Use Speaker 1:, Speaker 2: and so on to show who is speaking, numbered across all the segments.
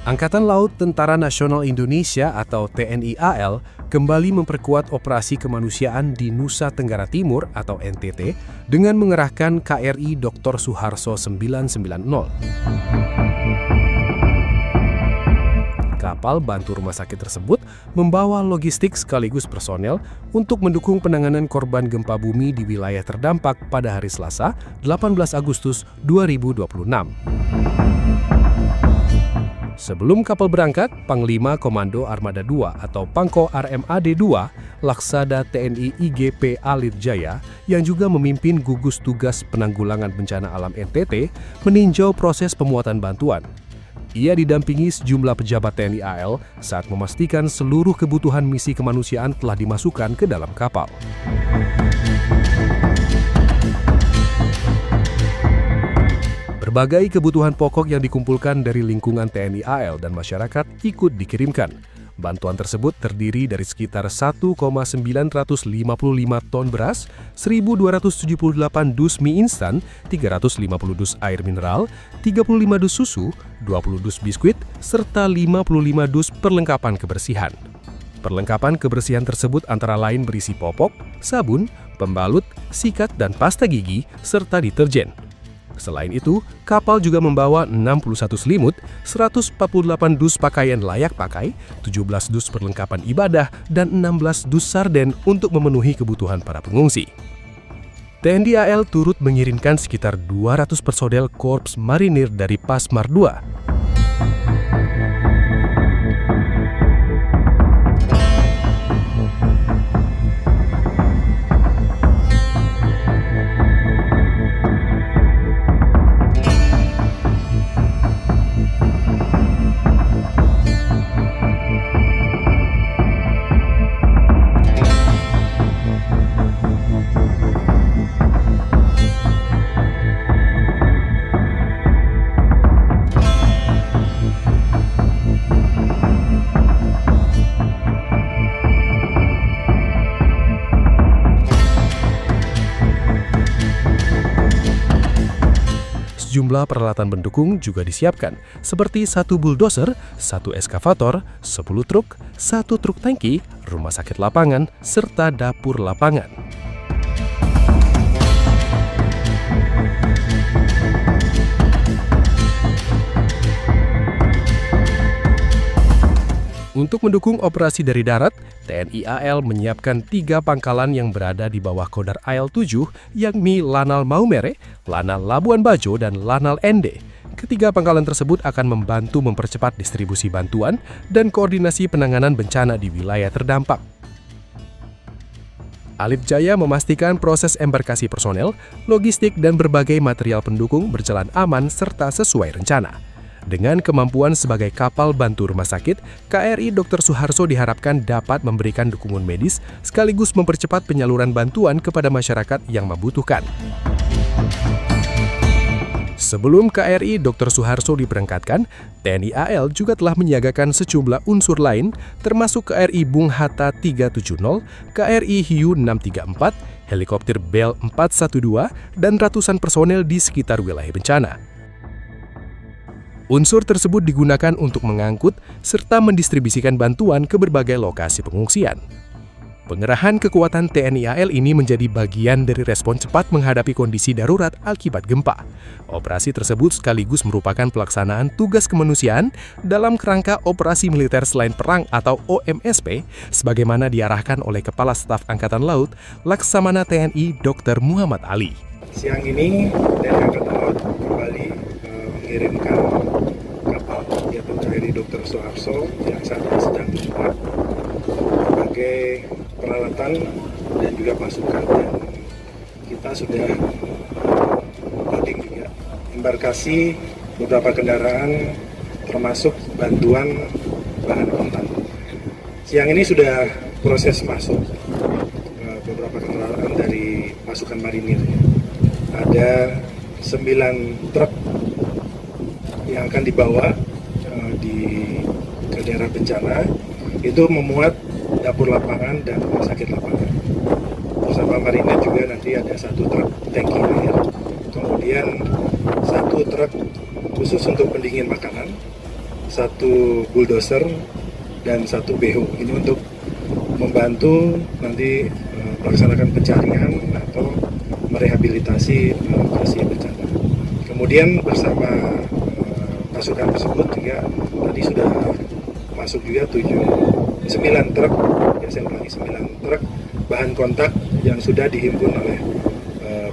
Speaker 1: Angkatan Laut Tentara Nasional Indonesia atau TNI AL kembali memperkuat operasi kemanusiaan di Nusa Tenggara Timur atau NTT dengan mengerahkan KRI Dr. Suharto 990. Kapal bantu rumah sakit tersebut membawa logistik sekaligus personel untuk mendukung penanganan korban gempa bumi di wilayah terdampak pada hari Selasa, 18 Agustus 2026. Sebelum kapal berangkat, Panglima Komando Armada II atau Pangko Armad II, Laksada TNI IGP Alit Jaya, yang juga memimpin gugus tugas penanggulangan bencana alam NTT, meninjau proses pemuatan bantuan. Ia didampingi sejumlah pejabat TNI AL saat memastikan seluruh kebutuhan misi kemanusiaan telah dimasukkan ke dalam kapal. Berbagai kebutuhan pokok yang dikumpulkan dari lingkungan TNI AL dan masyarakat ikut dikirimkan. Bantuan tersebut terdiri dari sekitar 1,955 ton beras, 1.278 dus mie instan, 350 dus air mineral, 35 dus susu, 20 dus biskuit, serta 55 dus perlengkapan kebersihan. Perlengkapan kebersihan tersebut antara lain berisi popok, sabun, pembalut, sikat dan pasta gigi, serta deterjen. Selain itu, kapal juga membawa 61 selimut, 148 dus pakaian layak pakai, 17 dus perlengkapan ibadah, dan 16 dus sarden untuk memenuhi kebutuhan para pengungsi. TNI AL turut mengirimkan sekitar 200 personel Korps Marinir dari Pasmar II. Sejumlah peralatan pendukung juga disiapkan, seperti 1 bulldozer, 1 eskavator, 10 truk, 1 truk tangki, rumah sakit lapangan, serta dapur lapangan. Untuk mendukung operasi dari darat, TNI AL menyiapkan 3 pangkalan yang berada di bawah Kodar AL 7, yakni Lanal Maumere, Lanal Labuan Bajo, dan Lanal Ende. Ketiga pangkalan tersebut akan membantu mempercepat distribusi bantuan dan koordinasi penanganan bencana di wilayah terdampak. Alit Jaya memastikan proses embarkasi personel, logistik, dan berbagai material pendukung berjalan aman serta sesuai rencana. Dengan kemampuan sebagai kapal bantu rumah sakit, KRI Dr. Suharto diharapkan dapat memberikan dukungan medis sekaligus mempercepat penyaluran bantuan kepada masyarakat yang membutuhkan. Sebelum KRI Dr. Suharto diberangkatkan, TNI AL juga telah menyiagakan sejumlah unsur lain termasuk KRI Bung Hatta 370, KRI Hiu 634, helikopter Bell 412, dan ratusan personel di sekitar wilayah bencana. Unsur tersebut digunakan untuk mengangkut serta mendistribusikan bantuan ke berbagai lokasi pengungsian. Pengerahan kekuatan TNI AL ini menjadi bagian dari respon cepat menghadapi kondisi darurat akibat gempa. Operasi tersebut sekaligus merupakan pelaksanaan tugas kemanusiaan dalam kerangka Operasi Militer Selain Perang atau OMSP, sebagaimana diarahkan oleh Kepala Staf Angkatan Laut, Laksamana TNI Dr. Muhammad Ali.
Speaker 2: Siang ini TNI Angkatan Laut kembali mengirimkan kapal yaitu KRI Dr. Suharto yang saat ini sedang dimuat sebagai peralatan dan juga masukan, dan kita sudah loading juga embarkasi beberapa kendaraan termasuk bantuan bahan kontak. Siang ini sudah proses masuk beberapa kendaraan dari pasukan marinir. Ada 9 truk yang akan dibawa ke daerah bencana, itu memuat dapur lapangan dan rumah sakit lapangan. Bersama marinir juga nanti ada 1 truk tangki air, kemudian 1 truk khusus untuk pendingin makanan, 1 bulldozer, dan 1 BH. Ini untuk membantu nanti melaksanakan pencarian atau merehabilitasi lokasi bencana. Kemudian bersama pasukan tersebut juga tadi sudah masuk juga 9 truk, ya saya ulangi 9 truk bahan kontak yang sudah dihimpun oleh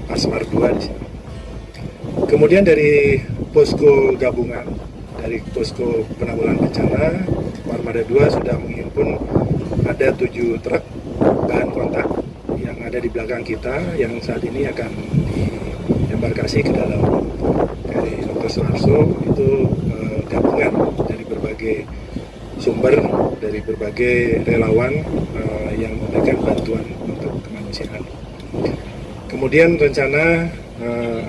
Speaker 2: Pasmar 2 di sini. Kemudian dari posko gabungan, dari posko penanggulangan bencana, Armada 2 sudah menghimpun ada 7 truk bahan kontak yang ada di belakang kita, yang saat ini akan diembarkasi ke dalam KRI Dr. Suharto. Itu gabungan dari berbagai sumber, dari berbagai relawan yang memberikan bantuan untuk kemanusiaan. Kemudian rencana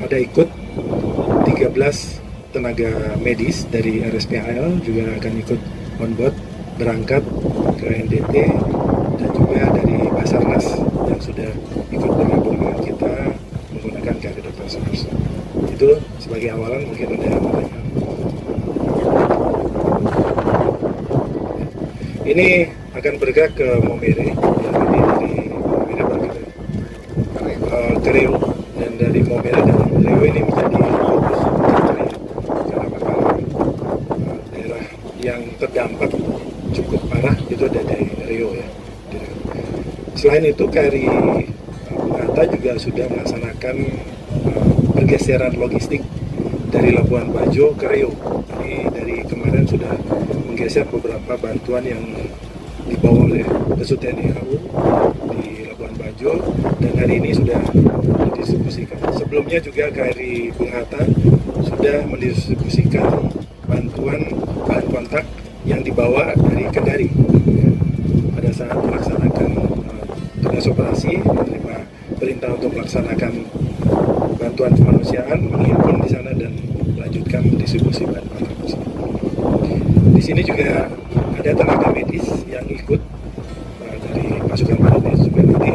Speaker 2: ada ikut 13 tenaga medis dari RSPAL juga akan ikut on board berangkat ke NTT, dan juga dari Basarnas yang sudah ikut bergabung dengan kita menggunakan KRI Dr. Suharto. Itu sebagai awalan, mungkin ada yang bertanya. Ini akan bergerak ke Momere, ya, dari Momere bergerak ke Riau, dan dari Momere dan Riau ini menjadi fokus karena memang daerah yang terdampak cukup parah itu ada di Riau, ya. Selain itu, KRI Bung-Hatta juga sudah melaksanakan pergeseran logistik dari Labuan Bajo ke Riau. Ini dari kemarin sudah menggeser beberapa bantuan yang dibawa oleh Pesut TNI AU di Labuan Bajo, dan hari ini sudah didistribusikan. Sebelumnya juga KRI Bung-Hatta sudah mendistribusikan bantuan bahan kontak yang dibawa dari Kendari. Pada saat melaksanakan tugas operasi, menerima perintah untuk melaksanakan bantuan kemanusiaan, menghimpun di sana dan melanjutkan distribusi bantuan tersebut. Di sini juga ada tenaga medis yang ikut dari pasukan medis juga nanti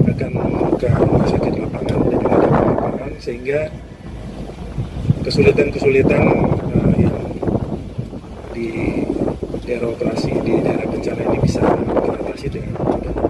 Speaker 2: akan membuka rumah sakit lapangan dan juga ada lapangan, sehingga kesulitan-kesulitan yang di daerah operasi, di daerah bencana ini bisa teratasi dengan mudah.